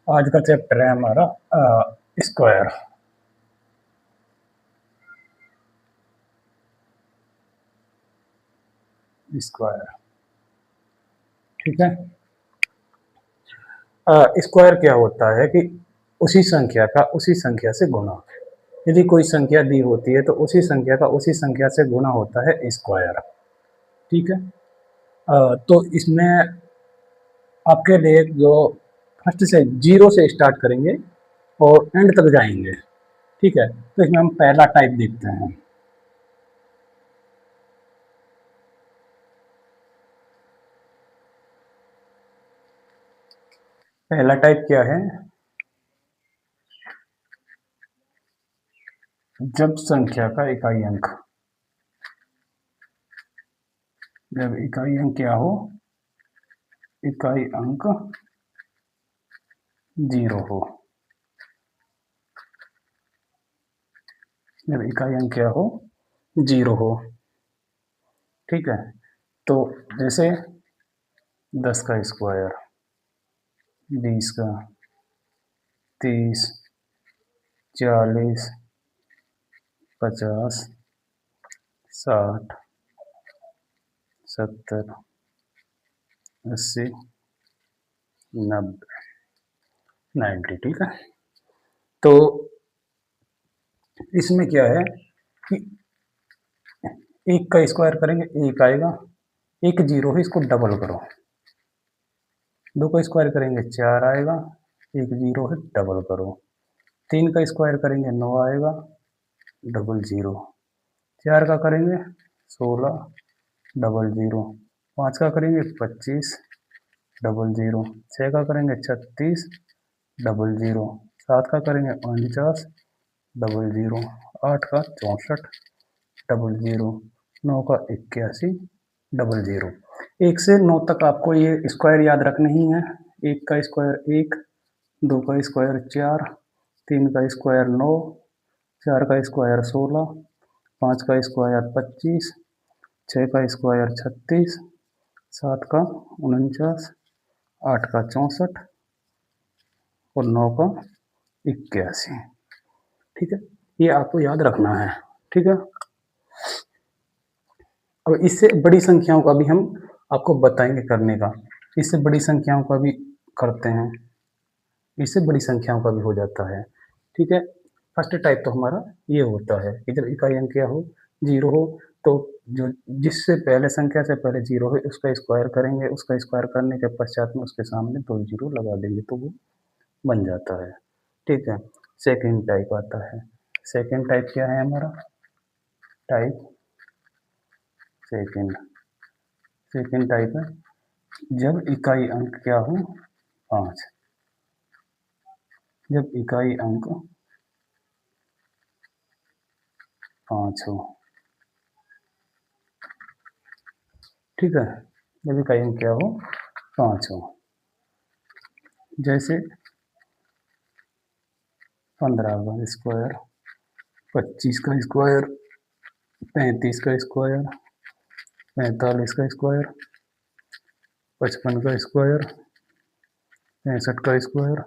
आज का चैप्टर है हमारा स्क्वायर। स्क्वायर, ठीक है। स्क्वायर क्या होता है कि उसी संख्या का उसी संख्या से गुना। यदि कोई संख्या दी होती है तो उसी संख्या का उसी संख्या से गुना होता है स्क्वायर, ठीक है। तो इसमें आपके लिए जो फर्स्ट से जीरो से स्टार्ट करेंगे और एंड तक जाएंगे, ठीक है। तो इसमें हम पहला टाइप देखते हैं। पहला टाइप क्या है? जब संख्या का इकाई अंक, जब इकाई अंक क्या हो, इकाई अंक जीरो हो। जब इकाई अंक क्या हो, जीरो हो, ठीक है। तो जैसे 10 का स्क्वायर, 20 का, 30, 40, 50, 60, 70, 80, 90, 90, ठीक है। तो इसमें क्या है कि एक का स्क्वायर करेंगे एक आएगा, एक जीरो है, इसको डबल करो। दो का स्क्वायर करेंगे चार आएगा, एक जीरो है, डबल करो। तीन का स्क्वायर करेंगे नौ आएगा, डबल जीरो। चार का करेंगे 16, डबल जीरो। पाँच का करेंगे 25, डबल जीरो। छः का करेंगे 36, डबल जीरो। सात का करेंगे 49, डबल जीरो। आठ का 64, डबल जीरो। नौ का 81, डबल जीरो। एक से नौ तक आपको ये स्क्वायर याद रखने ही है। एक का स्क्वायर एक, दो का स्क्वायर चार, तीन का स्क्वायर नौ, चार का स्क्वायर 16, पाँच का स्क्वायर 25, छः का स्क्वायर 36, सात का 49, आठ का 64 और नौ का 81, ठीक है। ये आपको याद रखना है, ठीक है। अब इससे बड़ी संख्याओं का भी हम आपको बताएंगे करने का। इससे बड़ी संख्याओं का भी करते हैं, इससे बड़ी संख्याओं का भी हो जाता है, ठीक है। फर्स्ट टाइप तो हमारा ये होता है कि जब इकाई अंक क्या हो, जीरो हो, तो जो जिससे पहले संख्या से पहले जीरो है उसका स्क्वायर करेंगे, उसका स्क्वायर करने के पश्चात में उसके सामने दो जीरो लगा देंगे तो वो बन जाता है, ठीक है। सेकेंड टाइप आता है। सेकेंड टाइप क्या है हमारा? Type second. सेकेंड टाइप है जब इकाई अंक क्या हो, पाँच। जब इकाई अंक पाँच हो, ठीक है। जब इकाई अंक क्या हो, पाँच हो। जैसे 15 का स्क्वायर, 25 का स्क्वायर, 35 का स्क्वायर, 45 का स्क्वायर, 55 का स्क्वायर, 65 का स्क्वायर,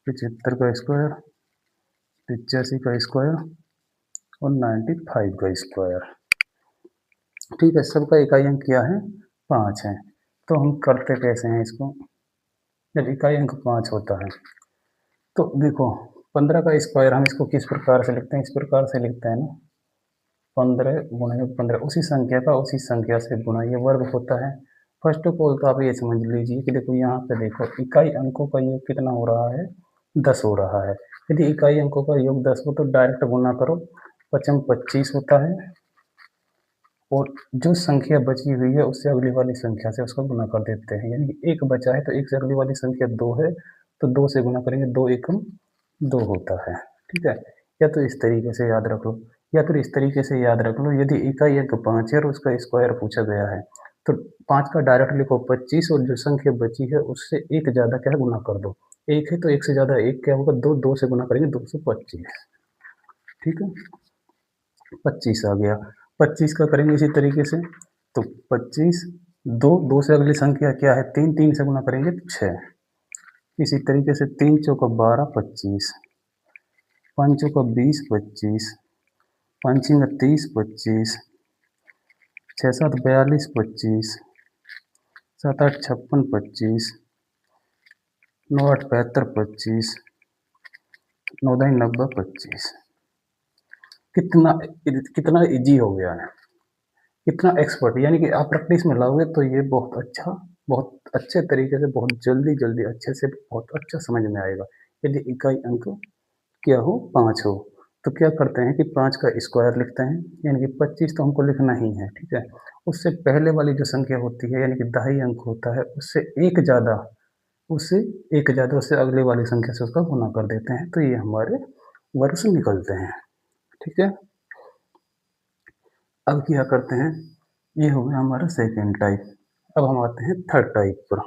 75 का स्क्वायर, 85 का स्क्वायर और 95 का स्क्वायर, ठीक है। सबका इकाई अंक क्या है, पाँच है। तो हम करते कैसे हैं इसको? जब इकाई अंक पाँच होता है तो देखो 15 का स्क्वायर हम इसको किस प्रकार से लिखते हैं, इस प्रकार से लिखते हैं ना, 15 गुणे 15, उसी संख्या का उसी संख्या से गुना, ये वर्ग होता है। फर्स्ट ऑफ ऑल तो आप ये समझ लीजिए कि देखो यहाँ पे देखो इकाई अंकों का योग कितना हो रहा है, 10 हो रहा है। यदि इकाई अंकों का योग 10 हो तो डायरेक्ट गुना करो, पचम 25 होता है और जो संख्या बची हुई है उससे अगली वाली संख्या से उसका गुना कर देते हैं। यानी कि एक बचा है तो एक से अगली वाली संख्या दो है तो दो से गुना करेंगे, दो एकम दो होता है, ठीक है। या तो इस तरीके से याद रख लो या फिर इस तरीके से याद रख लो। यदि इकाई अंक पाँच है और उसका स्क्वायर पूछा गया है तो पाँच का डायरेक्ट लिखो 25 और जो संख्या बची है उससे एक ज़्यादा क्या है गुना कर दो। एक है तो एक से ज़्यादा एक क्या होगा, दो, दो से गुना करेंगे, 225, ठीक है। 25 आ गया। 25 का करेंगे इसी तरीके से, तो 25, दो, दो से अगली संख्या क्या है, तीन, तीन से गुना करेंगे तो 6, इसी तरीके से 3 चौका 12 25, 5 चौका 20 25, 5 छींगा 30 25, 6 7 42 25, 7 8 56 25, 9 8 72 25, 9 9 90 25। कितना कितना इजी हो गया है, कितना एक्सपर्ट, यानी कि आप प्रैक्टिस में लाओगे तो ये बहुत अच्छे तरीके से, बहुत जल्दी जल्दी अच्छे से बहुत अच्छा समझ में आएगा। यदि इकाई अंक क्या हो 5 हो तो क्या करते हैं कि 5 का स्क्वायर लिखते हैं, यानी कि 25 तो हमको लिखना ही है, ठीक है। उससे पहले वाली जो संख्या होती है यानी कि दहाई अंक होता है, उससे एक ज़्यादा उससे अगले वाली संख्या से उसका गुना कर देते हैं, तो ये हमारे वर्ग निकलते हैं, ठीक है। अब क्या करते हैं, ये हो गया हमारा सेकेंड टाइप। अब हम आते हैं थर्ड टाइप पर।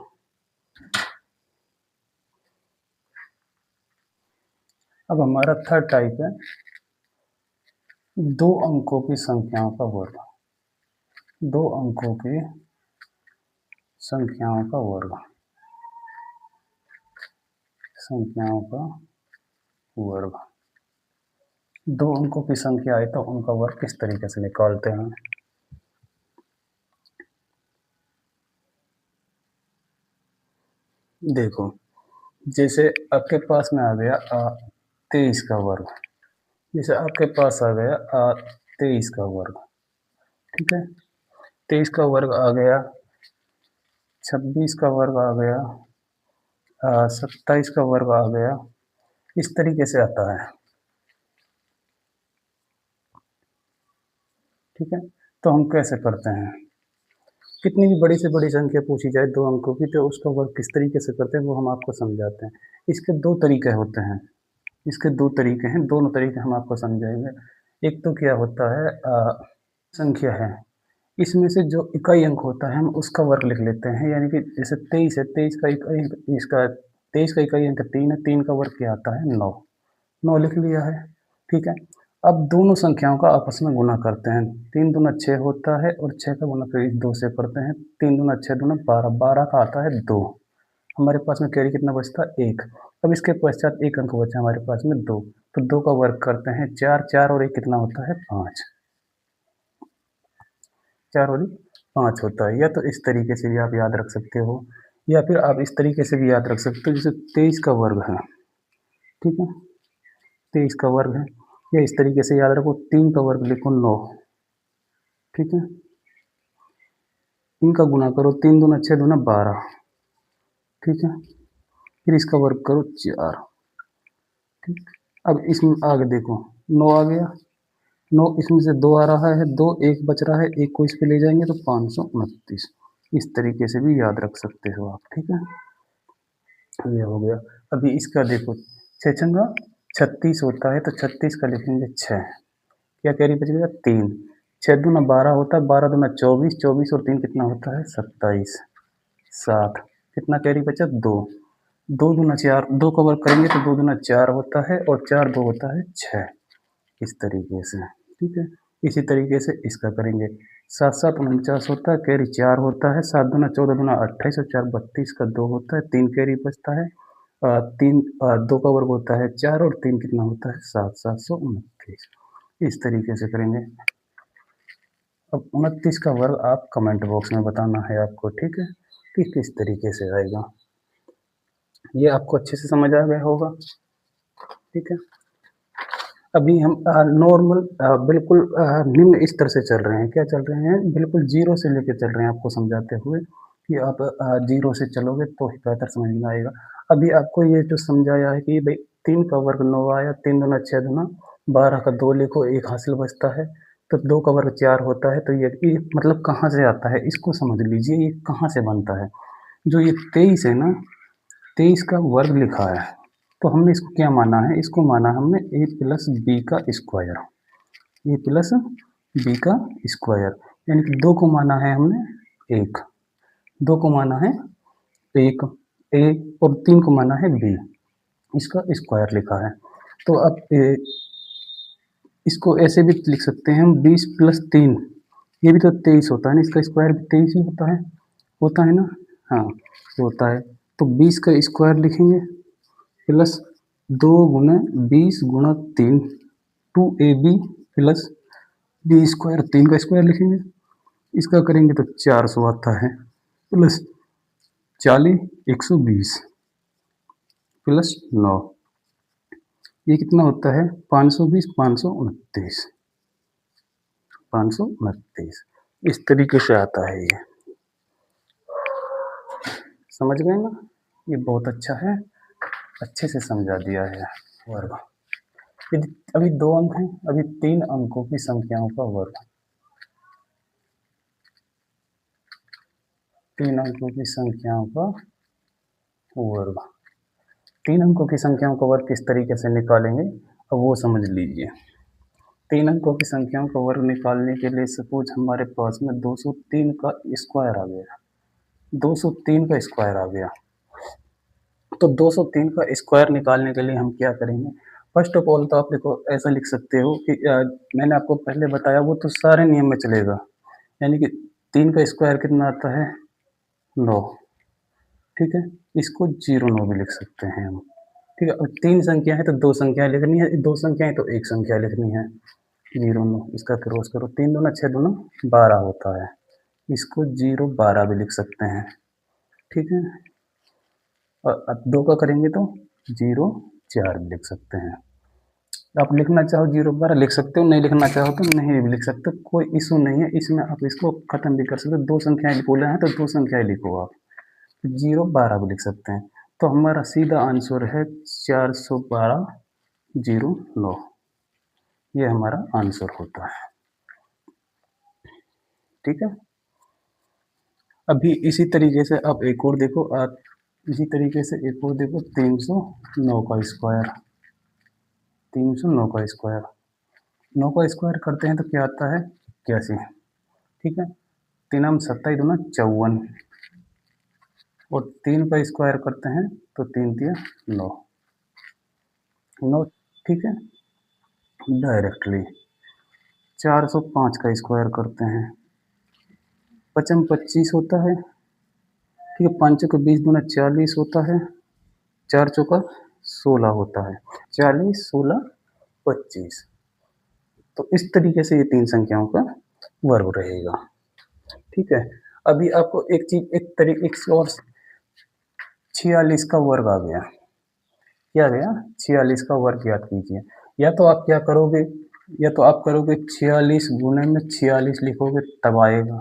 अब हमारा थर्ड टाइप है 2 अंकों की संख्याओं का वर्ग। 2 अंकों की संख्याओं का वर्ग, संख्याओं का वर्ग। 2 अंकों की संख्या आए तो उनका वर्ग किस तरीके से निकालते हैं। देखो, जैसे आपके पास में आ गया 23 का वर्ग, जैसे आपके पास आ गया 23 का वर्ग, ठीक है। 23 का वर्ग आ गया, 26 का वर्ग आ गया, 27 का वर्ग आ गया, इस तरीके से आता है, ठीक है। तो हम कैसे करते हैं, कितनी भी बड़ी से बड़ी संख्या पूछी जाए 2 अंकों की तो उसका वर्ग किस तरीके से करते हैं वो हम आपको समझाते हैं। इसके 2 तरीके होते हैं, इसके 2 तरीके हैं, दोनों तरीके हम आपको समझाएंगे। एक तो क्या होता है, संख्या है, इसमें से जो इकाई अंक होता है हम उसका वर्ग लिख लेते हैं, यानी कि जैसे 23 है, 23 का इकाई इसका 23 का इकाई अंक 3 है, 3 का वर्ग क्या आता है 9, 9 लिख लिया है, ठीक है। अब दोनों संख्याओं का आपस में गुना करते हैं, 3 दूना 6 होता है और 6 का गुना फिर 2 से करते हैं, 3 दूना 6 दूना 12, 12 का आता है 2, हमारे पास में कैरी कितना बचता है 1। अब इसके पश्चात एक अंक बचा हमारे पास में 2, तो 2 का वर्ग करते हैं 4, 4 और 1 कितना होता है 5, 4 और 1 5 होता है। या तो इस तरीके से भी आप याद रख सकते हो, या फिर आप इस तरीके से भी याद रख सकते हो, जैसे 23 का वर्ग है, ठीक है, 23 का वर्ग है, या इस तरीके से याद रखो 3 का वर्ग लिखो 9, ठीक है, इनका गुणा करो, 3 दूना 6 दूना 12, ठीक है, फिर इसका वर्ग करो 4, ठीक। अब इसमें आगे देखो 9 आ गया, 9 इसमें से 2 आ रहा है, 2 1 बच रहा है, 1 को इस पे ले जाएंगे तो 529, इस तरीके से भी याद रख सकते हो आप, ठीक है, ये हो गया। अभी इसका देखो 6 छंगा 36 होता है, तो 36 का लिखेंगे 6, क्या कैरी बच गया 3, 6 दूना 12 होता है, 12 दूना 24, 24 और 3 कितना होता है 27, 7 कितना कैरी बचा 2, 2 दूना 4, 2 का वर्ग करेंगे तो 2 दूना 4 होता है और 4 2 होता है 6, इस तरीके से, ठीक है। इसी तरीके से इसका करेंगे, 7 7 49 होता है, कैरी 4 होता है, 7 दूना 14 दूना 28 और 4 32 का 2 होता है, 3 कैरी बचता है, 3 2 का वर्ग होता है 4 और 3 कितना होता है 7, 729, इस तरीके से करेंगे। अब 29 का वर्ग आप कमेंट बॉक्स में बताना है आपको, ठीक है, कि किस तरीके से आएगा। ये आपको अच्छे से समझ आ गया होगा, ठीक है। अभी हम नॉर्मल बिल्कुल निम्न स्तर से चल रहे हैं, क्या चल रहे हैं, बिल्कुल जीरो से लेके चल रहे हैं आपको समझाते हुए कि आप जीरो से चलोगे तो ही बेहतर समझ में आएगा। अभी आपको ये जो समझाया है कि भाई 3 का वर्ग 9 आया, 3 दूना 6 दूना 12 का 2 लिखो, 1 हासिल बचता है, तो 2 का वर्ग 4 होता है, तो ये मतलब कहाँ से आता है इसको समझ लीजिए, ये कहाँ से बनता है। जो ये 23 है ना, 23 का वर्ग लिखा है, तो हमने इसको क्या माना है, इसको माना हमने a प्लस बी का स्क्वायर, ए प्लस बी का स्क्वायर, यानी कि 2 को माना है हमने 1, 2 को माना है 1 ए और 3 को माना है बी, इसका स्क्वायर लिखा है। तो अब इसको ऐसे भी लिख सकते हैं हम 20 प्लस 3, ये भी तो 23 होता है ना, इसका स्क्वायर भी 23 ही होता है ना, हाँ ये होता है। तो 20 का स्क्वायर लिखेंगे प्लस 2 गुना 20 गुना 3 2ab प्लस बी स्क्वायर, 3 का स्क्वायर लिखेंगे, इसका करेंगे तो 400 आता है प्लस 40 120 प्लस 9, ये कितना होता है 520 529 529, इस तरीके से आता है ये। समझ गए ना, ये बहुत अच्छा है, अच्छे से समझा दिया है वर्ग। यदि अभी 2 अंक हैं, अभी 3 अंकों की संख्याओं का वर्ग, 3 अंकों की संख्याओं का वर्ग, 3 अंकों की संख्याओं का वर्ग किस तरीके से निकालेंगे अब वो समझ लीजिए। 3 अंकों की संख्याओं का वर्ग निकालने के लिए सपोज हमारे पास में 203 का स्क्वायर आ गया, 203 का स्क्वायर आ गया, तो 203 का स्क्वायर निकालने के लिए हम क्या करेंगे, फर्स्ट ऑफ ऑल तो आप देखो ऐसा लिख सकते हो कि मैंने आपको पहले बताया वो तो सारे नियम में चलेगा, यानी कि 3 का स्क्वायर कितना आता है 9, ठीक है, इसको 09 भी लिख सकते हैं हम, ठीक है। अब 3 संख्या है तो 2 संख्या लिखनी है, 2 संख्या है तो 1 संख्या लिखनी है, 09, इसका क्रॉस करो, 3 दूना 6 दूना 12 होता है, इसको 012 भी लिख सकते हैं, ठीक है। और अब 2 का करेंगे तो 04 भी लिख सकते हैं, आप लिखना चाहो 012 लिख सकते हो, नहीं लिखना चाहो तो नहीं भी लिख सकते, कोई इशू नहीं है इसमें, आप इसको खत्म भी कर सकते हो, 2 संख्याएं बोले हैं तो 2 संख्याएं लिखो आप, 012 भी लिख सकते हैं, तो हमारा सीधा आंसर है 412 09, ये हमारा आंसर होता है, ठीक है। अभी इसी तरीके से आप एक और देखो, आप इसी तरीके से एक और देखो, 309 का स्क्वायर, 309 का स्क्वायर, 9 का स्क्वायर करते हैं तो क्या आता है 81, ठीक है, 3 27 दूना 54, और 3 का स्क्वायर करते हैं तो 3 तिया 9, 9, ठीक है। डायरेक्टली 405 का स्क्वायर करते हैं, 5 25 होता है, ठीक है, 5 चौका 20 दूना 40 होता है, 4 चौका 16 होता है, 40 16 25, तो इस तरीके से ये 3 संख्याओं का वर्ग रहेगा, ठीक है। अभी आपको एक चीज एक और 46 का वर्ग आ गया, क्या गया 46 का वर्ग याद कीजिए, या तो आप क्या करोगे, या तो आप करोगे 46 गुने में 46 लिखोगे तब आएगा,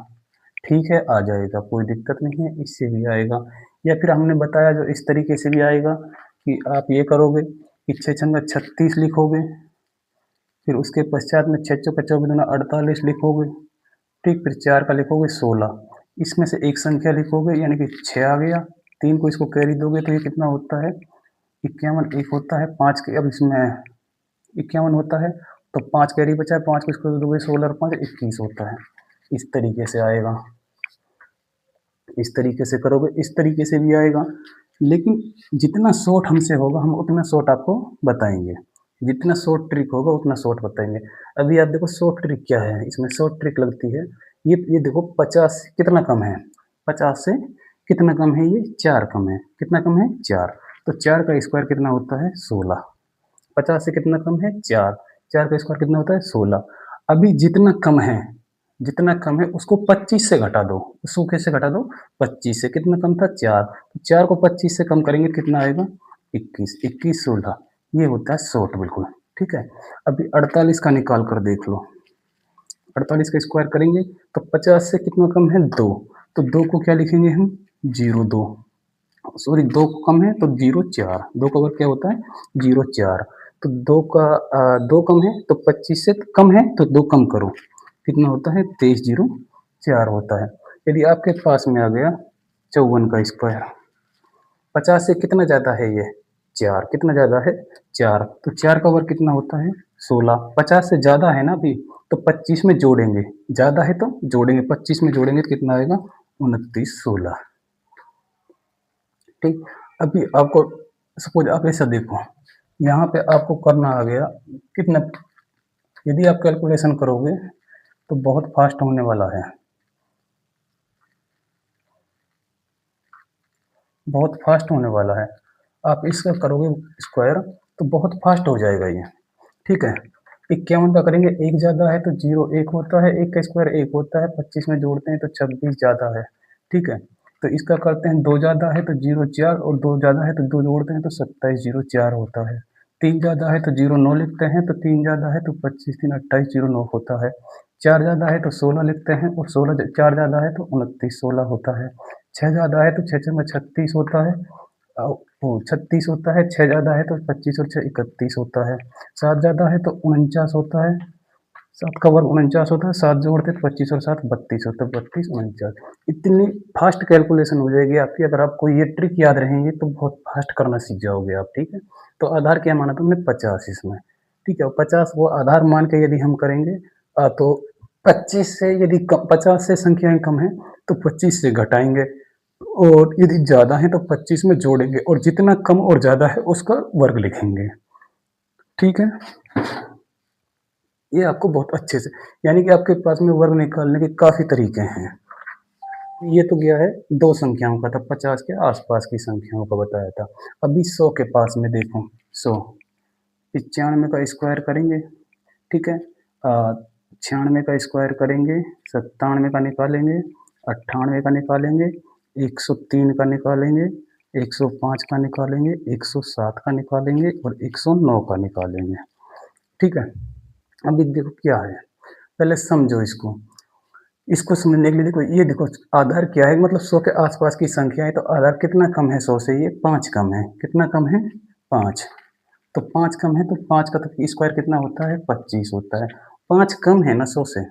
ठीक है आ जाएगा, कोई दिक्कत नहीं है, इससे भी आएगा, या फिर हमने बताया जो इस तरीके से भी आएगा कि आप ये करोगे कि 6 छंगा 36 लिखोगे, फिर उसके पश्चात में 6 चौका 24 दूना 48 लिखोगे, ठीक, फिर 4 का लिखोगे 16, इसमें से एक संख्या लिखोगे यानी कि 6 आ गया, 3 को इसको कैरी दोगे तो ये कितना होता है 51, एक होता है 5 के, अब इसमें 51 होता है तो 5 कैरी बचा है, 5 को इसको दोगे 16 और 5 21 होता है, इस तरीके से आएगा, इस तरीके से करोगे, इस तरीके से भी आएगा, लेकिन जितना शॉर्ट हमसे होगा हम उतना शॉर्ट आपको बताएंगे, जितना शॉर्ट ट्रिक होगा उतना शॉर्ट बताएंगे। अभी आप देखो शॉर्ट ट्रिक क्या है, इसमें शॉर्ट ट्रिक लगती है, ये देखो 50 कितना कम है, 50 से कितना कम है, ये 4 कम है, कितना कम है 4, तो 4 का स्क्वायर कितना होता है 16, 50 से कितना कम है 4, 4 का स्क्वायर कितना होता है 16, अभी जितना कम है उसको 25 से घटा दो, उसको कैसे घटा दो 25 से, कितना कम था 4, तो 4 को 25 से कम करेंगे कितना आएगा 21, 21 16, ये होता है शॉर्ट बिल्कुल, ठीक है। अभी 48 का निकाल कर देख लो, 48 का स्क्वायर करेंगे तो 50 से कितना कम है 2, तो 2 को क्या लिखेंगे हम 02, सॉरी 2 कम है तो 04, 2 का वर्ग क्या होता है 04, तो 2 कम है तो 25 से कम है तो 2 कम करो, कितना होता है 2304 होता है। यदि आपके पास में आ गया 54 का स्क्वायर, 50 से कितना ज़्यादा है ये 4, कितना ज़्यादा है 4, तो 4 का वर्ग कितना होता है 16, 50 से ज़्यादा है ना अभी, तो 25 में जोड़ेंगे, ज़्यादा है तो जोड़ेंगे, 25 में जोड़ेंगे तो कितना आएगा 29 16, ठीक। अभी आपको सपोज आप ऐसा देखो, यहाँ पे आपको करना आ गया कितना, यदि आप कैलकुलेशन करोगे तो बहुत फास्ट होने वाला है, बहुत फास्ट होने वाला है। आप इसका करोगे स्क्वायर तो बहुत फास्ट हो जाएगा ये, ठीक है। 51 का करेंगे, एक ज़्यादा है तो 0 1 होता है, 1 का स्क्वायर 1 होता है, 25 में जोड़ते हैं तो 26 ज़्यादा है, ठीक है। तो इसका करते हैं, 2 ज़्यादा है तो 0 4 और 2 ज़्यादा है तो 2 जोड़ते हैं तो 27 0 4 होता है। 3 ज़्यादा है तो 0 9 लिखते हैं तो 3 ज़्यादा है तो 25 3 28 0 9 होता है। 4 ज़्यादा है तो 16 लिखते हैं और 16 4 ज़्यादा है तो 29 16 होता है। 6 ज़्यादा है तो 6 6 में 36 होता है, वो 36 होता है। 6 ज़्यादा है तो 25 और 6 31 होता है। 7 ज़्यादा है तो 49 होता है। 7 का वर्ग 49 होता है, 7 जोड़ते तो 25 और 7 32 होता है, 32 49। इतनी फास्ट कैलकुलेशन हो जाएगी आपकी, अगर आपको ये ट्रिक याद रहेंगे तो बहुत फास्ट करना सीख जाओगे आप, ठीक है। तो आधार क्या माना था हमने, 50 इसमें, ठीक है। 50 वो आधार मान के यदि हम करेंगे तो 25 से यदि 50 से संख्याएं कम है तो 25 से घटाएंगे, और यदि ज़्यादा है तो 25 में जोड़ेंगे, और जितना कम और ज़्यादा है उसका वर्ग लिखेंगे, ठीक है। ये आपको बहुत अच्छे से, यानी कि आपके पास में वर्ग निकालने के काफ़ी तरीके हैं। ये तो गया है 2 संख्याओं का था, 50 के आसपास की संख्याओं का बताया था। अभी 100 के पास में देखो, 100 95 का स्क्वायर करेंगे, ठीक है। 96 का स्क्वायर करेंगे, 97 का निकालेंगे, 98 का निकालेंगे, 103 का निकालेंगे, 105 का निकालेंगे, 107 का निकालेंगे और 109 का निकालेंगे, ठीक है। अभी देखो क्या है, पहले समझो इसको। इसको समझने के लिए देखो, ये देखो आधार क्या है, मतलब 100 के आसपास की संख्या है, तो आधार कितना कम है 100 से, ये 5 कम है। कितना कम है, 5। तो 5 कम है तो 5 का तो स्क्वायर कितना होता है, 25 होता है। 5 कम है ना 100 से,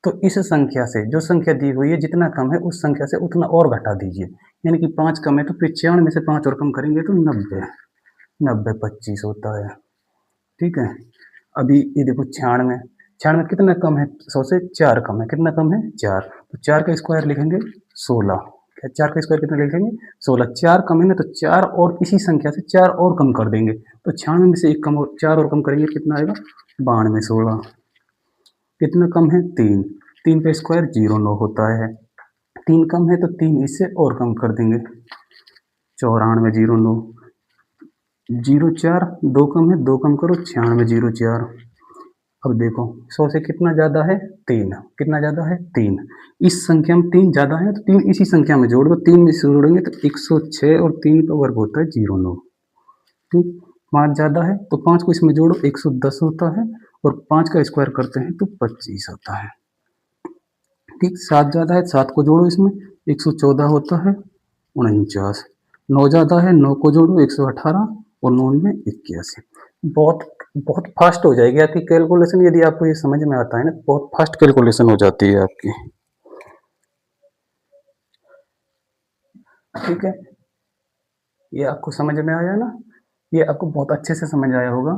तो इस संख्या से जो संख्या दी हुई है जितना कम है उस संख्या से उतना और घटा दीजिए। यानी कि 5 कम है तो 95 में से 5 और कम करेंगे तो 90, 90 25 होता है, ठीक है। अभी ये देखो 96, 96 कितना कम है 100 से, 4 कम है। कितना कम है, 4। तो 4 का स्क्वायर लिखेंगे 16। क्या 4 का स्क्वायर कितना लिखेंगे, 16। 4 कम है ना, तो 4 और इसी संख्या से 4 और कम कर देंगे, तो 96 में से एक कम और 4 और कम करेंगे कितना आएगा, 92 16। कितना कम है, 3। 3 का स्क्वायर 09 होता है। 3 कम है तो 3 इससे और कम कर देंगे, 94 09। 04 2 कम है, 2 कम करो, 96 04। अब देखो 100 से कितना ज़्यादा है, 3। कितना ज़्यादा है, 3। इस संख्या में 3 ज़्यादा है तो 3 इसी संख्या में जोड़ दो, 3 में से जोड़ेंगे तो 106 और 3 का वर्ग होता है 09, ठीक। 5 ज़्यादा है तो 5 को इसमें जोड़ो, 110 होता है, और 5 का स्क्वायर करते हैं तो 25 होता है, ठीक। 7 ज़्यादा है, 7 को जोड़ो इसमें, 114 होता है, 49। 9 ज़्यादा है, 9 को जोड़ो, 118, और 9 में 81। बहुत बहुत फास्ट हो जाएगी आपकी कैलकुलेशन, यदि आपको ये समझ में आता है ना, बहुत फास्ट कैलकुलेशन हो जाती है आपकी, ठीक है। ये आपको समझ में आया ना, ये आपको बहुत अच्छे से समझ आया होगा।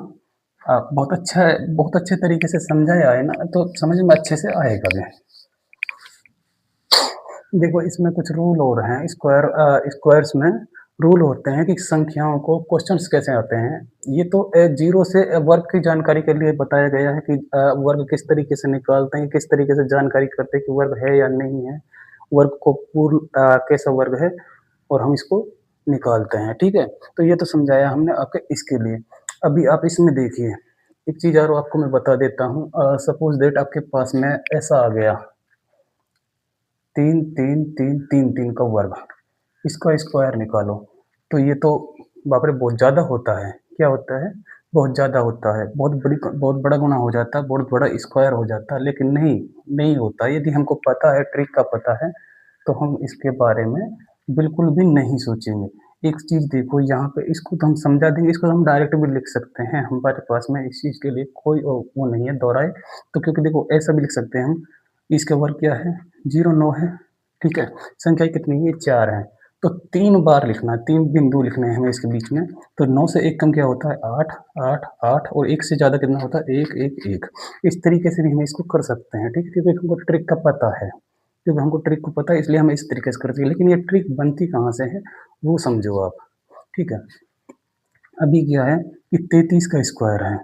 आप बहुत अच्छा है, बहुत अच्छे तरीके से समझाया है ना, तो समझ में अच्छे से आएगा भी। देखो इसमें कुछ रूल और हैं, स्क्वायर्स में रूल होते हैं कि संख्याओं को क्वेश्चंस कैसे आते हैं। ये तो जीरो से वर्ग की जानकारी के लिए बताया गया है कि वर्ग किस तरीके से निकालते हैं, किस तरीके से जानकारी करते हैं कि वर्ग है या नहीं है, वर्ग को पूर्ण कैसा वर्ग है, और हम इसको निकालते हैं, ठीक है। तो ये तो समझाया हमने आपके इसके लिए। अभी आप इसमें देखिए, एक चीज़ और आपको मैं बता देता हूँ। सपोज दैट आपके पास में ऐसा आ गया, 3 3 3 3 3 का वर्ग, इसका स्क्वायर निकालो। तो ये तो बाप रे बहुत ज़्यादा होता है। क्या होता है? बहुत ज़्यादा होता है। बहुत बड़ा गुणा हो जाता है, बहुत बड़ा स्क्वायर हो जाता है, लेकिन नहीं, नहीं होता। यदि हमको पता है, ट्रिक का पता है, तो हम इसके बारे में बिल्कुल भी नहीं सोचेंगे। एक चीज़ देखो यहाँ पे, इसको तो हम समझा देंगे, इसको हम डायरेक्ट भी लिख सकते हैं। हमारे पास में इस चीज़ के लिए कोई वो नहीं है दोहराए। तो क्योंकि देखो ऐसा भी लिख सकते हैं हम, इसका वर्ग क्या है? 09 है, ठीक है। संख्या कितनी है? 4 है। तो 3 बार लिखना है, 3 बिंदु लिखने हैं हमें इसके बीच में। तो 9 से 1 कम क्या होता है? 8 8 8, और 1 से ज़्यादा कितना होता है? 1 1 1। इस तरीके से भी हम इसको कर सकते हैं, ठीक है, क्योंकि हमको ट्रिक का पता है। क्योंकि हमको ट्रिक को पता है, इसलिए हम इस तरीके से करते हैं। लेकिन ये ट्रिक बनती कहाँ से है, वो समझो आप, ठीक है। अभी क्या है कि 33 का स्क्वायर है,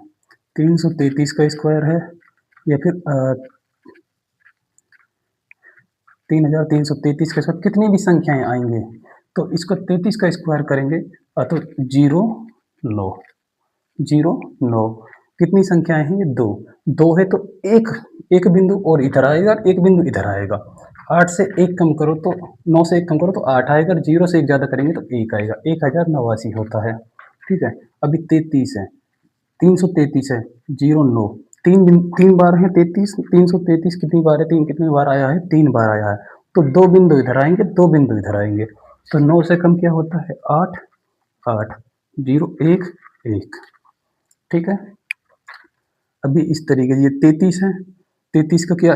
333 का स्क्वायर है, या फिर 3333 के साथ कितनी भी संख्याएं आएंगे, तो इसको 33 का स्क्वायर करेंगे तो 0 9 0 9 कितनी संख्याएं हैं ये? 2 2 है तो एक एक बिंदु और इधर आएगा, एक बिंदु इधर आएगा। 8 से 1 कम करो तो 9 से 1 कम करो तो 8 आएगा, 0 से 1 ज़्यादा करेंगे तो 1 आएगा, 1089 होता है। ठीक है, अभी 33 है, 333 है, 0 9 तीन बार है 33, 333 कितनी बार है? तीन कितनी बार आया है? 3 बार आया है। तो 2 बिंदु इधर आएंगे, 2 बिंदु इधर आएंगे, तो 9 से कम क्या होता है? 8 8 0 1 1। ठीक है, अभी इस तरीके से ये 33 है, 33 का क्या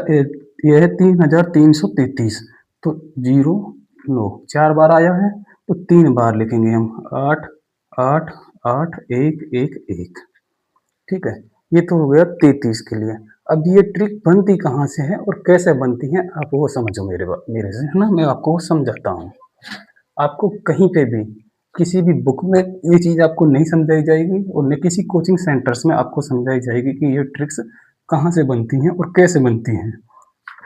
यह है? 3333। तो 0 9 4 बार आया है तो 3 बार लिखेंगे हम, 8 8 8 1 1 1। ठीक है, ये तो हो गया 33 के लिए। अब ये ट्रिक बनती कहाँ से है और कैसे बनती है आप वो समझो मेरे से, है ना? मैं आपको वो समझाता हूँ। आपको कहीं पे भी किसी भी बुक में ये चीज़ आपको नहीं समझाई जाएगी और न किसी कोचिंग सेंटर्स में आपको समझाई जाएगी कि ये ट्रिक्स कहाँ से बनती हैं और कैसे बनती हैं।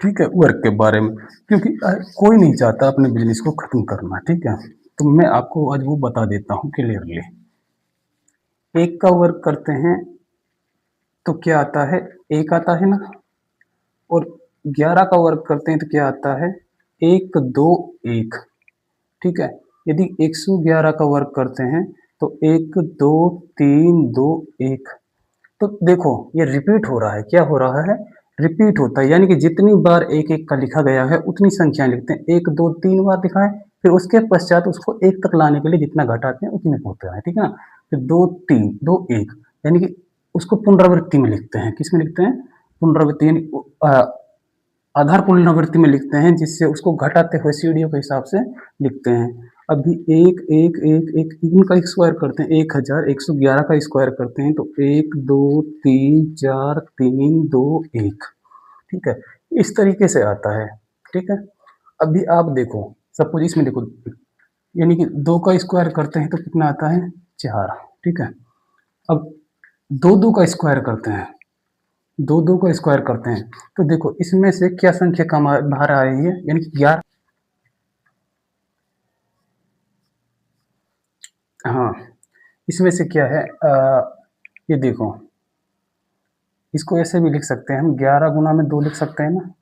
ठीक है, वर्क के बारे में, क्योंकि कोई नहीं चाहता अपने बिजनेस को खत्म करना। ठीक है, तो मैं आपको आज वो बता देता हूँ क्लियरली। एक का वर्क करते हैं तो क्या आता है? एक आता है ना, और 11 का वर्क करते हैं तो क्या आता है? 1 2 1। ठीक है, यदि 111 का वर्क करते हैं तो 1 2 3 2 1। तो देखो ये रिपीट हो रहा है, क्या हो रहा है? रिपीट होता है, यानी कि जितनी बार एक एक का लिखा गया है उतनी संख्या लिखते हैं। 1 2 3 बार लिखा है, फिर उसके पश्चात उसको 1 तक लाने के लिए जितना घटाते हैं उतने होता है। ठीक है ना, फिर 2 3 2 1, यानी कि उसको पुनरावृत्ति में लिखते हैं। किस में लिखते हैं? पुनरावृत्ति, यानी आधार पुनरावृत्ति में लिखते हैं, जिससे उसको घटाते हुए सीढ़ियों के हिसाब से लिखते हैं। अभी 1 1 1 1 इनका स्क्वायर करते हैं, 1111 का स्क्वायर करते हैं तो 1 2 3 4 3 2 1। ठीक है, इस तरीके से आता है। ठीक है, अभी आप देखो, सपोज इसमें देखो, यानी कि 2 का स्क्वायर करते हैं तो कितना आता है? 4। ठीक है, अब 2 2 का स्क्वायर करते हैं, 2 2 का स्क्वायर करते हैं तो देखो इसमें से क्या संख्या कम बाहर आ रही है? यानी कि 11। हाँ, इसमें से क्या है? ये देखो, इसको ऐसे भी लिख सकते हैं हम, 11 गुना में 2 लिख सकते हैं ना,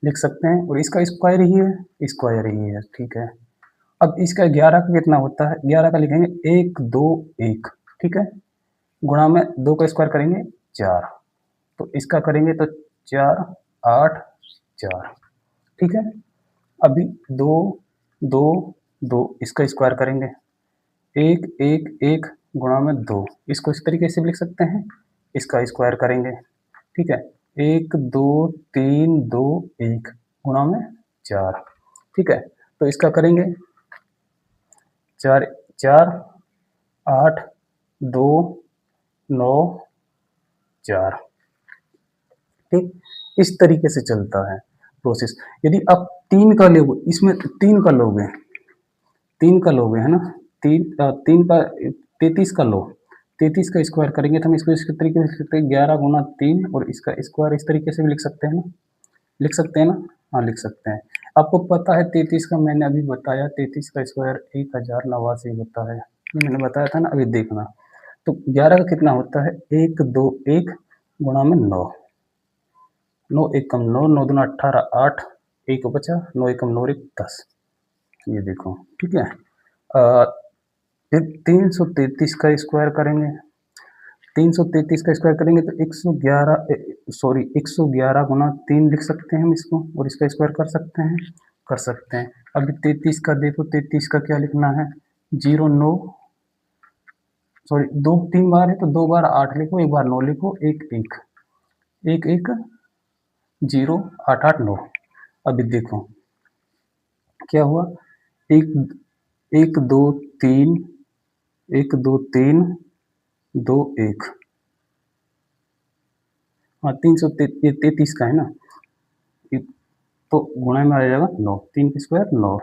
लिख सकते हैं, और इसका स्क्वायर ही है, स्क्वायर ही है। ठीक है, अब इसका 11 का कितना होता है? 11 का लिखेंगे 1 2 1। ठीक है, गुणा में 2 का स्क्वायर करेंगे 4, तो इसका करेंगे तो 4 8 4। ठीक है, अभी 2 2 2 इसका स्क्वायर करेंगे, 1 1 1 गुणा में 2, इसको इस तरीके से भी लिख सकते हैं, इसका स्क्वायर करेंगे। ठीक है, 1 2 3 2 1 गुणा में 4। ठीक है, तो इसका करेंगे 4 4 8 2 9 4। ठीक, इस तरीके से चलता है प्रोसेस। यदि आप 3 का लोगे, इसमें 3 का लोगे, 3 का लोगे, है ना, 3 का 33 का लो, 33 का स्क्वायर करेंगे तो हम इसको इस तरीके से लिख सकते हैं, 11 गुना 3, और इसका स्क्वायर इस तरीके से भी लिख सकते हैं ना, लिख सकते हैं ना? हाँ, लिख सकते हैं। आपको पता है 33 का, मैंने अभी बताया, 33 का स्क्वायर 1089 होता है, ये मैंने बताया था ना, अभी देखना। तो 11 का कितना होता है? 1 2 1 गुणा में 9, 9 1 कम 9, 9 दूना 18 8, 1 बचा, 9 1 कम 9 1 10। ये देखो, ठीक है। फिर 333 का स्क्वायर करेंगे, 333 का स्क्वायर करेंगे तो 111 गुना 3 लिख सकते हैं हम इसको, और इसका स्क्वायर कर सकते हैं, कर सकते हैं। अभी 33 का देखो, 33 का क्या लिखना है? 0 9, सॉरी 2 3 बार है तो 2 बार 8 लिखो, 1 बार 9 लिखो, 1 1 1 1 0 8 8 9। अभी देखो क्या हुआ, 1 1 2 3 1 2 3 2 1। हाँ, 333 का है ना, तो गुणा में आ जाएगा 9, 3 की स्क्वायर 9।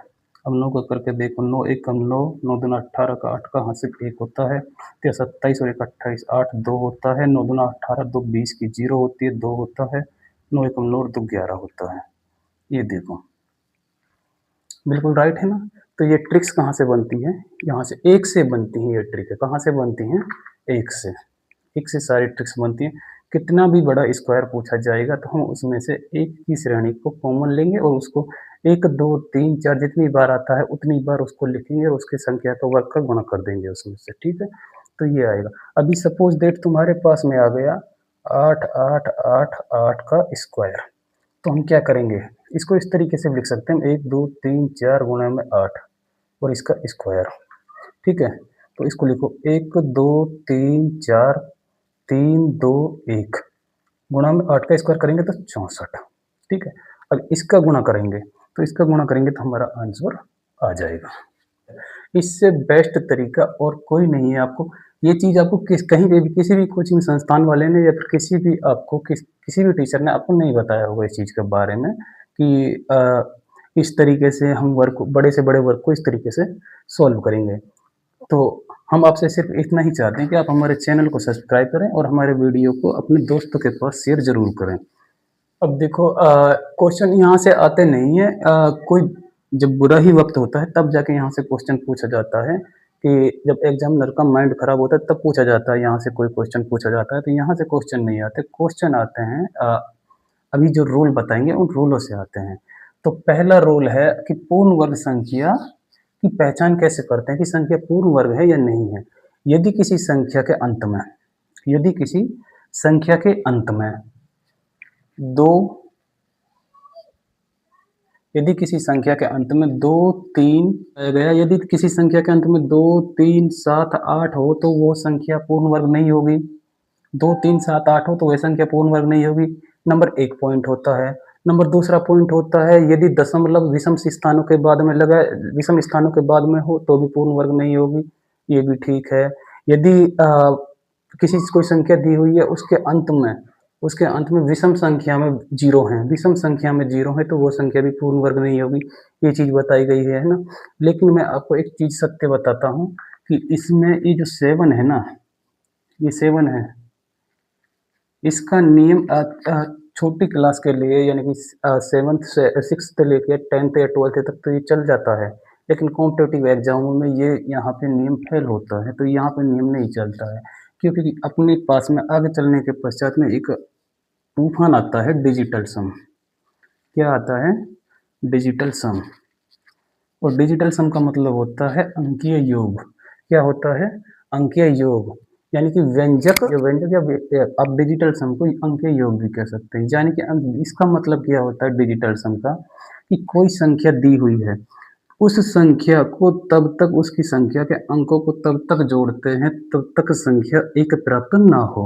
अब 9 का करके देखो, 9 1 कम 9, 9 दूना 18 का 8 का हाथ से 1 होता है, तो 27 और 1 28, 8 2 होता है, 9 दूना 18, 2 20 की 0 होती है, 2 होता है, 9 1 कम 9 और 2 11 होता है। ये देखो, बिल्कुल राइट है ना। तो ये ट्रिक्स कहाँ से बनती है, यहाँ से 1 से बनती है ये ट्रिक है। कहाँ से बनती हैं, 1 से। 1 से सारी ट्रिक्स बनती हैं। कितना भी बड़ा स्क्वायर पूछा जाएगा तो हम उसमें से 1 की श्रेणी को कॉमन लेंगे और उसको 1, 2, 3, 4 जितनी बार आता है उतनी बार उसको लिखेंगे और उसकी संख्या का वर्ग का गुणा कर देंगे उसमें से, ठीक है? तो ये आएगा। अभी सपोज दैट तुम्हारे पास में आ गया 8, 8, 8, 8 का स्क्वायर। तो हम क्या करेंगे, इसको इस तरीके से लिख सकते हैं 1, 2, 3, 4 गुणा में 8 और इसका स्क्वायर, ठीक है? तो इसको लिखो 1, 2, 3, 4, 3, 2, 1 गुणा में 8 का स्क्वायर करेंगे तो 64, ठीक है? अब इसका गुणा करेंगे तो इसका गुणा करेंगे तो हमारा आंसर आ जाएगा। इससे बेस्ट तरीका और कोई नहीं है। आपको ये चीज़ आपको कहीं पे भी किसी भी कोचिंग संस्थान वाले ने या फिर किसी भी आपको किसी भी टीचर ने आपको नहीं बताया होगा इस चीज़ के बारे में कि इस तरीके से हम वर्क को, बड़े से बड़े वर्क को इस तरीके से सॉल्व करेंगे। तो हम आपसे सिर्फ इतना ही चाहते हैं कि आप हमारे चैनल को सब्सक्राइब करें और हमारे वीडियो को अपने दोस्तों के पास शेयर ज़रूर करें। अब देखो क्वेश्चन यहाँ से आते नहीं है, कोई जब बुरा ही वक्त होता है तब जाके यहाँ से क्वेश्चन पूछा जाता है कि जब एग्जामिनर का माइंड खराब होता है तब पूछा जाता है, यहाँ से कोई क्वेश्चन पूछा जाता है। तो यहाँ से क्वेश्चन नहीं आते, क्वेश्चन आते हैं अभी जो रूल बताएंगे उन रूलों से आते हैं। तो पहला रूल है कि पूर्ण वर्ग संख्या की पहचान कैसे करते हैं कि संख्या पूर्ण वर्ग है या नहीं है। यदि किसी संख्या के अंत में, यदि किसी संख्या के अंत में दो, यदि किसी संख्या के अंत में 2, 3 गया, यदि किसी संख्या के अंत में 2, 3, 7, 8 हो तो वो संख्या पूर्ण वर्ग नहीं होगी। 2, 3, 7, 8 हो तो वह संख्या पूर्ण वर्ग नहीं होगी। नंबर 1 पॉइंट होता है। नंबर दूसरा पॉइंट होता है यदि दशमलव विषम स्थानों के बाद में लगा, विषम स्थानों के बाद में हो तो भी पूर्ण वर्ग नहीं होगी, ये भी ठीक है। यदि किसी कोई संख्या दी हुई है उसके अंत में विषम संख्या में 0 है, विषम संख्या में 0 है तो वो संख्या भी पूर्ण वर्ग नहीं होगी, ये चीज़ बताई गई है ना। लेकिन मैं आपको एक चीज़ सत्य बताता हूँ कि इसमें ये जो 7 है ना, ये 7 है, इसका नियम छोटी क्लास के लिए यानी कि 7th से 6th लेके 10th या 12th तक तो ये चल जाता है, लेकिन कॉम्पिटिटिव एग्जामों में ये यहाँ पे नियम फेल होता है, तो यहाँ पे नियम नहीं चलता है क्योंकि अपने पास में आगे चलने के पश्चात में एक तूफान आता है डिजिटल सम। क्या आता है? डिजिटल सम। और डिजिटल सम का मतलब होता है अंकीय योग। क्या होता है? अंकीय योग, यानी कि व्यंजक या आप डिजिटल सम को अंकीय योग भी कह सकते हैं। यानी कि इसका मतलब क्या होता है डिजिटल सम का, कि कोई संख्या दी हुई है, उस संख्या को तब तक, उसकी संख्या के अंकों को तब तक जोड़ते हैं तब तक संख्या एक प्राप्त ना हो,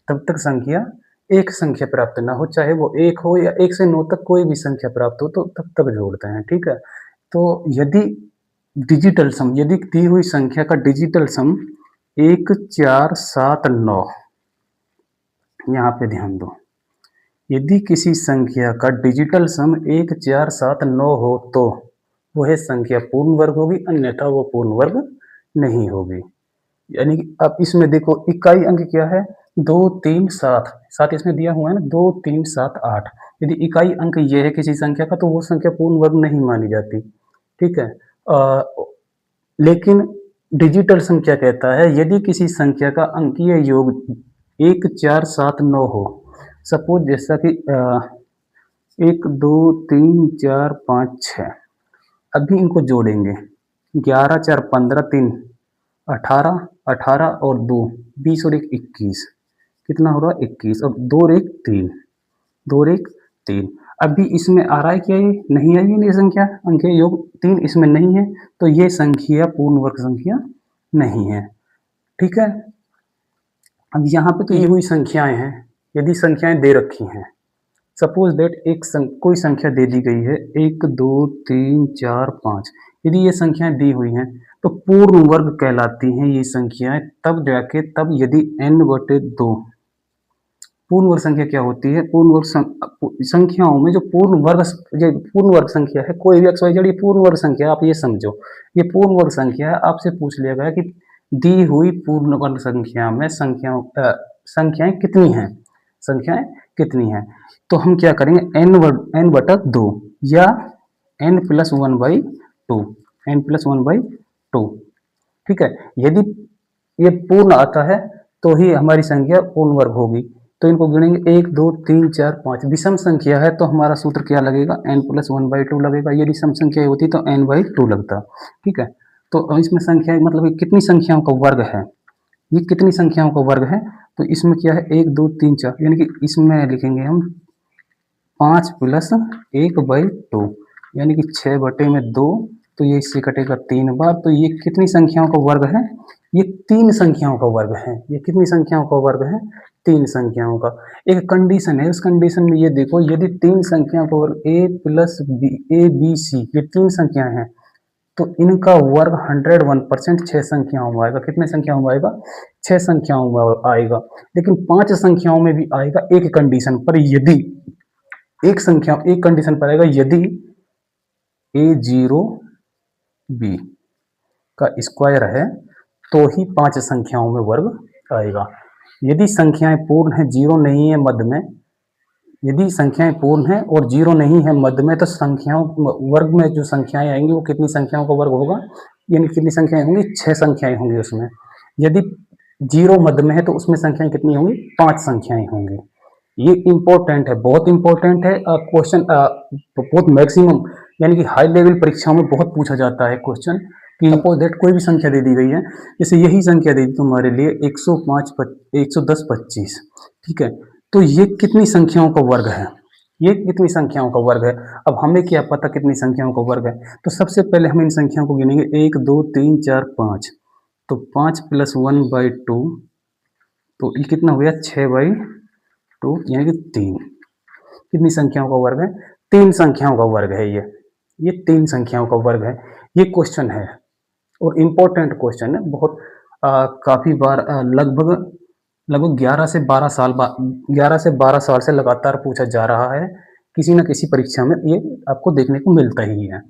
तब तक संख्या एक संख्या प्राप्त ना हो, चाहे वो 1 हो या 1 से 9 तक कोई भी संख्या प्राप्त हो तो तब तक जोड़ते हैं, ठीक है। तो यदि डिजिटल सम, यदि दी हुई संख्या का डिजिटल सम 1, 4, 7, 9, यहाँ पे ध्यान दो, यदि किसी संख्या का डिजिटल सम 1, 4, 7, 9 हो तो वह संख्या पूर्ण वर्ग होगी, अन्यथा वो पूर्ण वर्ग नहीं होगी। यानी कि अब इसमें देखो इकाई अंक क्या है? 2, 3, 7, 7 इसमें दिया हुआ है ना, 2, 3, 7, 8। यदि इकाई अंक ये है किसी संख्या का तो वो संख्या पूर्ण वर्ग नहीं मानी जाती, ठीक है। लेकिन डिजिटल सम क्या कहता है? यदि किसी संख्या का अंकीय योग 1, 4, 7, 9 हो, सपोज जैसा कि 1, 2, 3, 4, 5, 6, अभी इनको जोड़ेंगे 11, 4, 15, 3, 18, 18 और 2, 20 और 1, 21, कितना हो रहा है? 21 और 2 और 1, 3, 2 और 1, 3। अभी इसमें आ रहा है क्या? ये नहीं आई है, ये संख्या अंकीय योग 3 इसमें नहीं है, तो ये संख्या पूर्ण वर्ग संख्या नहीं है, ठीक है। अब यहाँ पे तो ये हुई संख्याएं हैं, यदि संख्याएं दे रखी हैं, सपोज दैट कोई संख्या दे दी गई है 1, 2, 3, 4, 5, यदि ये संख्याएं दी हुई हैं तो पूर्ण वर्ग कहलाती हैं ये संख्याएं तब जाके, तब यदि n/2 पूर्ण वर्ग संख्या क्या होती है? पूर्ण वर्ग संख्याओं में जो पूर्ण वर्ग संख्या है, कोई भी x y z ये पूर्ण वर्ग संख्या है, आप ये समझो ये पूर्ण वर्ग संख्या है। आपसे पूछ लिया गया कि दी हुई पूर्ण वर्ग संख्या में संख्याएं कितनी हैं, संख्याएं कितनी हैं, तो हम क्या करेंगे n/2 या n+1/2, n+1/2। ठीक है, यदि ये पूर्ण आता है तो ही हमारी संख्या पूर्ण वर्ग होगी। तो इनको गिनेंगे 1 2 3 4 5। विषम संख्या है तो हमारा सूत्र क्या लगेगा, n+1/2 लगेगा। यदि सम संख्या होती तो n/2 लगता। ठीक है, तो इसमें संख्या मतलब कितनी संख्याओं का वर्ग है, ये कितनी संख्याओं का वर्ग है, तो इसमें क्या है 1 2 3 4, यानी कि इसमें लिखेंगे हम 5 + 1/2, यानी कि 6/2। तो ये इससे कटेगा 3 बार। तो ये कितनी संख्याओं का वर्ग है, ये 3 संख्याओं का वर्ग है। ये कितनी संख्याओं का वर्ग है, 3 संख्याओं का। एक कंडीशन है, उस कंडीशन में ये देखो, यदि 3 संख्याओं का वर्ग a + b, a b c, ये 3 संख्याएं हैं, तो इनका वर्ग 101% 6 संख्याओं में आएगा। कितने संख्याओं में आएगा, 6 संख्याओं में आएगा। लेकिन 5 संख्याओं में भी आएगा एक कंडीशन पर, यदि एक कंडीशन पर आएगा, यदि a0b का स्क्वायर है तो ही 5 संख्याओं में वर्ग आएगा। यदि संख्याएं पूर्ण है, 0 नहीं है मध्य में, यदि संख्याएं पूर्ण है और 0 नहीं है मध्य में, तो संख्याओं वर्ग में जो संख्याएं आएंगी वो कितनी संख्याओं का वर्ग होगा, यानी कितनी संख्याएं होंगी, 6 संख्याएं होंगी उसमें। यदि 0 मध्य में है तो उसमें संख्याएं कितनी होंगी, 5 संख्याएं होंगी। ये इंपॉर्टेंट है, बहुत इंपॉर्टेंट है। क्वेश्चन बहुत मैक्सिमम यानी कि हाई लेवल परीक्षाओं में बहुत पूछा जाता है क्वेश्चन कि सपोज दैट कोई भी संख्या दे दी गई है, जैसे यही संख्या दे दी तुम्हारे लिए 105 110 25। ठीक है, तो ये कितनी संख्याओं का वर्ग है, ये कितनी संख्याओं का वर्ग है। अब हमें क्या पता कितनी संख्याओं का वर्ग है, तो सबसे पहले हम इन संख्याओं को गिनेंगे 1 2 3 4 5। तो 5 + 1/2, तो ये कितना हो गया 6/2, यानी कि 3। कितनी संख्याओं का वर्ग है, 3 संख्याओं का वर्ग है ये 3 संख्याओं का वर्ग है। ये क्वेश्चन है और इम्पोर्टेंट क्वेश्चन है बहुत। काफ़ी बार लगभग 11 से 12 साल से लगातार पूछा जा रहा है। किसी न किसी परीक्षा में ये आपको देखने को मिलता ही है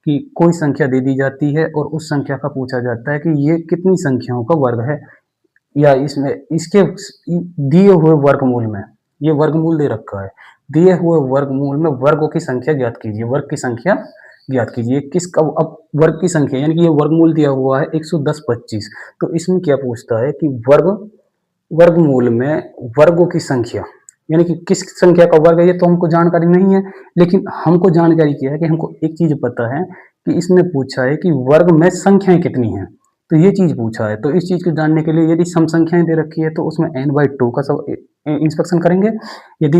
कि कोई संख्या दे दी जाती है और उस संख्या का पूछा जाता है कि ये कितनी संख्याओं का वर्ग है, या इसमें इसके दिए हुए वर्गमूल में, ये वर्गमूल दे रखा है, दिए हुए वर्गमूल में वर्गों की संख्या ज्ञात कीजिए, वर्ग की संख्या ज्ञात कीजिए। किसका, अब वर्ग की संख्या यानी कि ये वर्गमूल दिया हुआ है 110 25। तो इसमें क्या पूछता है कि वर्गमूल में वर्गों की संख्या यानी कि किस संख्या का वर्ग है, ये तो हमको जानकारी नहीं है, लेकिन हमको जानकारी क्या है कि हमको एक चीज पता है कि इसने पूछा है कि वर्ग में संख्याएं कितनी हैं, तो ये चीज पूछा है। तो इस चीज को जानने के लिए यदि सम संख्याएं दे रखी है तो उसमें n/2 का सब इंस्पेक्शन करेंगे। यदि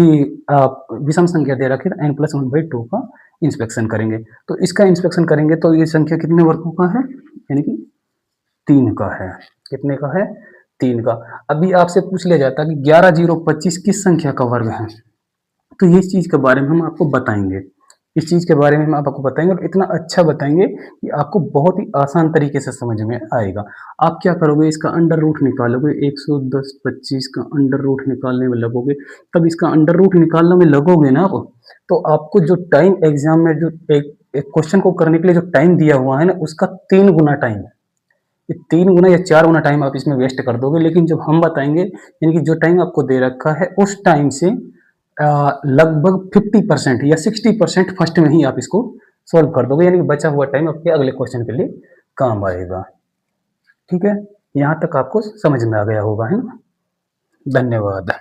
विषम संख्या दे रखी है तो n+1/2 का इंस्पेक्शन करेंगे। तो इसका इंस्पेक्शन करेंगे तो ये संख्या कितने वर्गों का है, यानी कि 3 का है। कितने का है, 3 का। अभी आपसे पूछ लिया जाता है कि 11 0 25 किस संख्या का वर्ग है, तो ये इस चीज के बारे में हम आपको बताएंगे। इस चीज के बारे में हम आपको बताएंगे और इतना अच्छा बताएंगे कि आपको बहुत ही आसान तरीके से समझ में आएगा। आप क्या करोगे, इसका अंडर रूट निकालोगे, 110 25 का अंडर रूट निकालने में लगोगे। तब इसका अंडर रूट निकालने में लगोगे ना आप, तो आपको जो टाइम एग्जाम में जो एक क्वेश्चन को करने के लिए जो टाइम दिया हुआ है ना, उसका 3 गुना टाइम, ये 3 गुना या 4 गुना टाइम आप इसमें वेस्ट कर दोगे। लेकिन जब हम बताएंगे, यानी कि जो टाइम आपको दे रखा है उस टाइम से लगभग 50% या 60% फर्स्ट में ही आप इसको सॉल्व कर दोगे, यानी कि बचा हुआ टाइम आपके अगले क्वेश्चन के लिए काम आएगा। ठीक है, यहाँ तक आपको समझ में आ गया होगा, है ना। धन्यवाद।